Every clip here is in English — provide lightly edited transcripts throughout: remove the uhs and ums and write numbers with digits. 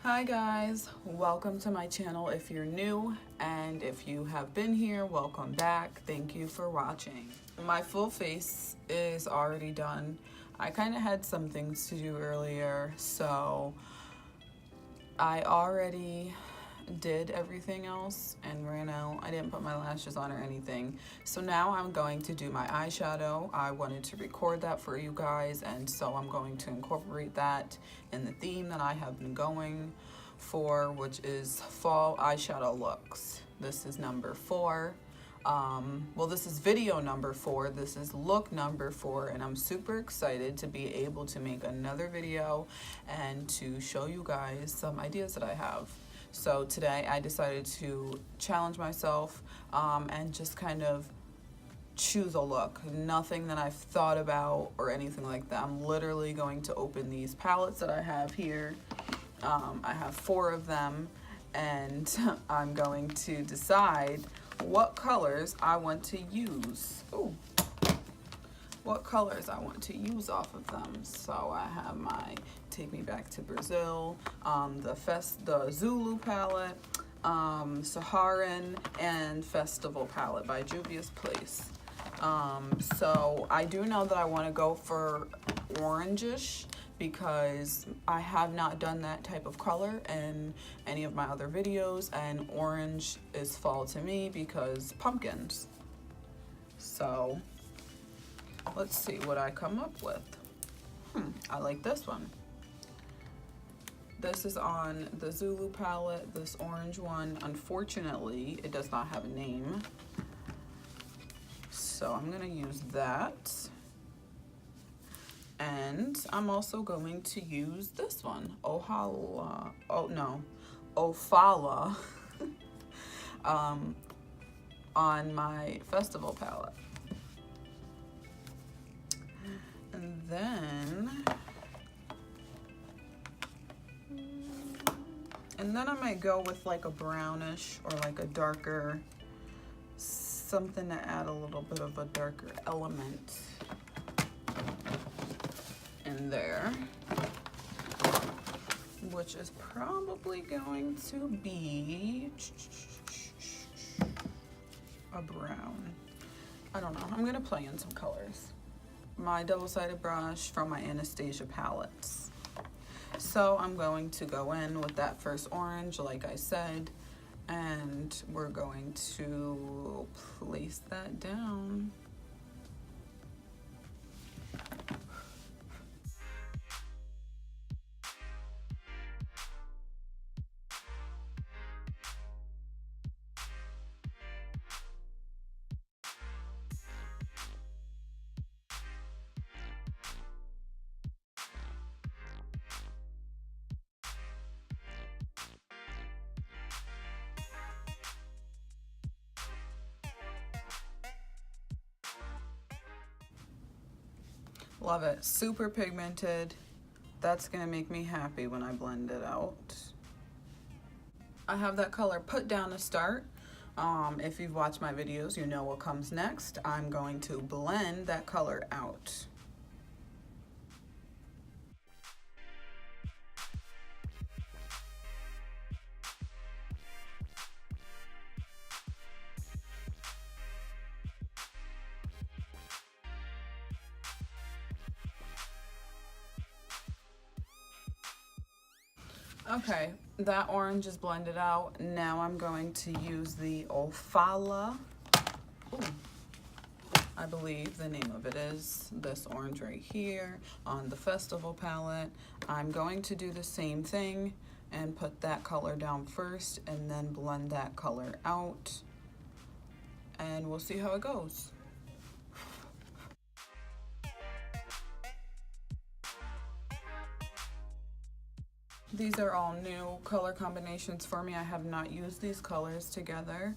Hi guys, welcome to my channel if you're new, and if you have been here, welcome back. Thank you for watching. My full face is already done. I kind of had some things to do earlier, so I already did everything else and ran out. I didn't put my lashes on or anything. So now I'm going to do my eyeshadow. I wanted to record that for you guys, and so I'm going to incorporate that in the theme that I have been going for, which is fall eyeshadow looks. This is number 4. Well, this is video number 4. This is look number 4, and I'm super excited to be able to make another video and to show you guys some ideas that I have. So today I decided to challenge myself and just kind of choose a look. Nothing that I've thought about or anything like that. I'm literally going to open these palettes that I have here. I have 4 of them, and I'm going to decide what colors I want to use. Ooh. What colors I want to use off of them. So I have my Take Me Back to Brazil, the Zulu palette, Saharan, and Festival palette by Juvia's Place. So I do know that I want to go for orangish because I have not done that type of color in any of my other videos, and orange is fall to me because pumpkins. So let's see what I come up with. I like this one. This is on the Zulu palette, this orange one. Unfortunately, it does not have a name. So I'm gonna use that. And I'm also going to use this one, Ofala, on my Festival palette. And then I might go with like a brownish or like a darker, something to add a little bit of a darker element in there, which is probably going to be a brown. I don't know. I'm gonna play in some colors. My double-sided brush from my Anastasia palettes. So I'm going to go in with that first orange, like I said, and we're going to place that down. Love it. Super pigmented. That's gonna make me happy when I blend it out. I have that color put down to start. If you've watched my videos, you know what comes next. I'm going to blend that color out. Okay, that orange is blended out. Now I'm going to use the Ofala. Ooh, I believe the name of it is this orange right here on the Festival palette. I'm going to do the same thing and put that color down first and then blend that color out, and we'll see how it goes. These are all new color combinations for me. I have not used these colors together.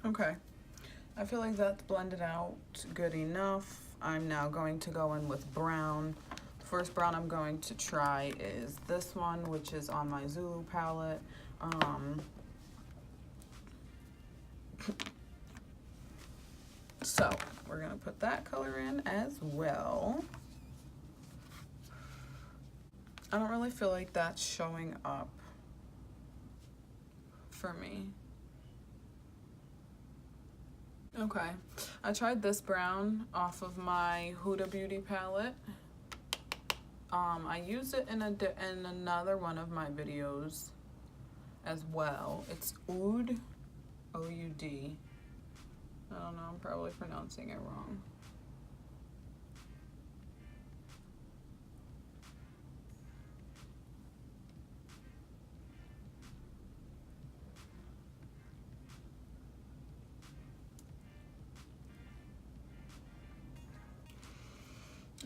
Okay, I feel like that's blended out good enough. I'm now going to go in with brown. The first brown I'm going to try is this one, which is on my Zulu palette. So we're gonna put that color in as well. I don't really feel like that's showing up for me. Okay, I tried this brown off of my Huda Beauty palette. I used it in another one of my videos as well. It's Oud, O-U-D. I don't know, I'm probably pronouncing it wrong.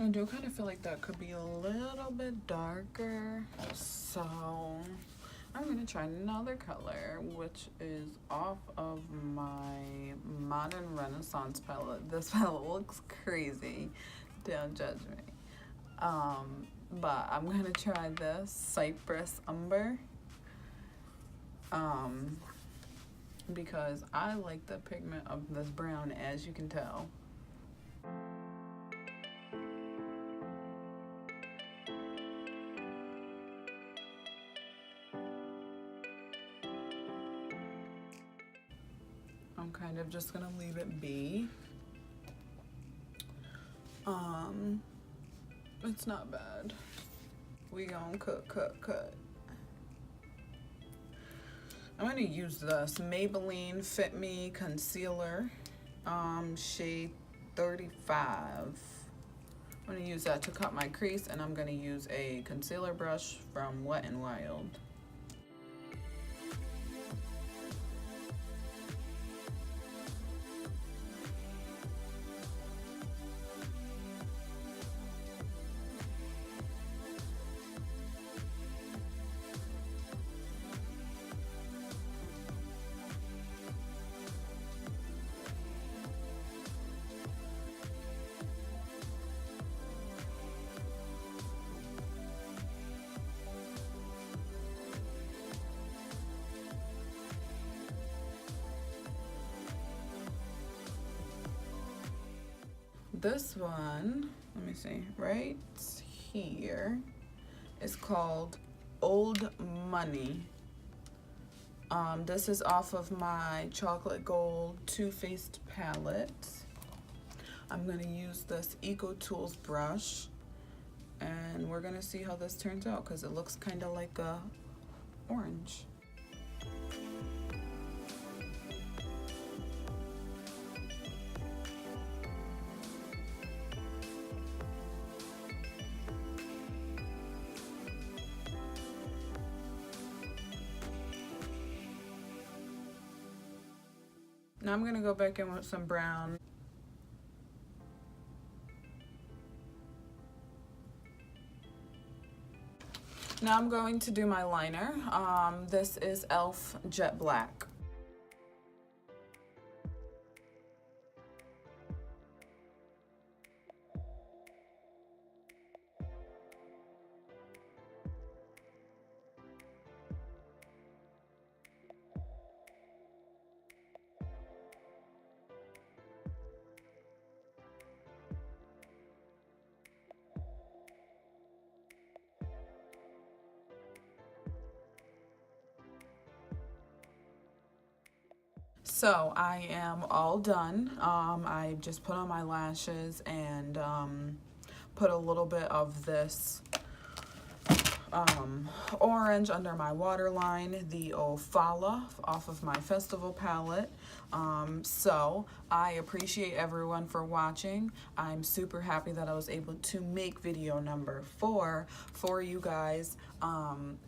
I do kind of feel like that could be a little bit darker, so I'm gonna try another color, which is off of my Modern Renaissance palette. This palette looks crazy, don't judge me. But I'm gonna try this Cypress Umber, because I like the pigment of this brown, as you can tell. I'm kind of just gonna leave it be. It's not bad. We gonna cut. I'm gonna use this Maybelline Fit Me Concealer, shade 35. I'm gonna use that to cut my crease, and I'm gonna use a concealer brush from Wet n Wild. This one, let me see, right here, is called Old Money. This is off of my Chocolate Gold Too Faced palette. I'm gonna use this Eco Tools brush, and we're gonna see how this turns out, because it looks kind of like a orange. Now I'm gonna go back in with some brown. Now I'm going to do my liner. This is e.l.f. Jet Black. So I am all done. I just put on my lashes and put a little bit of this orange under my waterline, the Ofala off of my Festival palette. So I appreciate everyone for watching. I'm super happy that I was able to make video number 4 for you guys.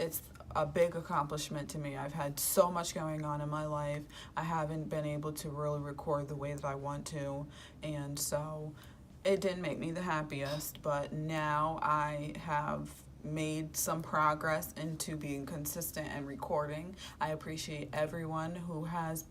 It's a big accomplishment to me. I've had so much going on in my life. I haven't been able to really record the way that I want to, and so it didn't make me the happiest, but now I have made some progress into being consistent and recording. I appreciate everyone who has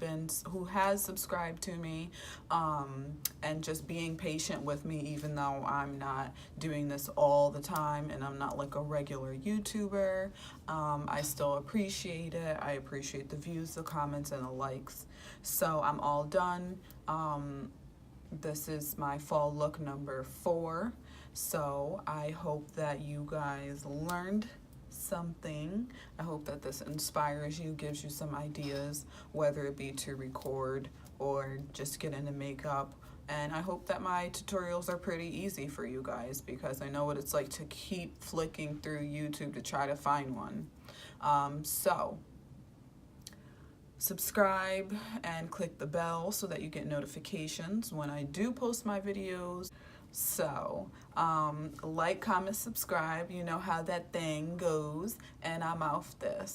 subscribed to me, and just being patient with me, even though I'm not doing this all the time and I'm not like a regular YouTuber. I still appreciate it. I appreciate the views, the comments, and the likes. So I'm all done. This is my fall look number 4. So I hope that you guys learned something. I hope that this inspires you, gives you some ideas, whether it be to record or just get into makeup. And I hope that my tutorials are pretty easy for you guys, because I know what it's like to keep flicking through YouTube to try to find one. So subscribe and click the bell so that you get notifications when I do post my videos. So like, comment, subscribe, you know how that thing goes, and I'm off this.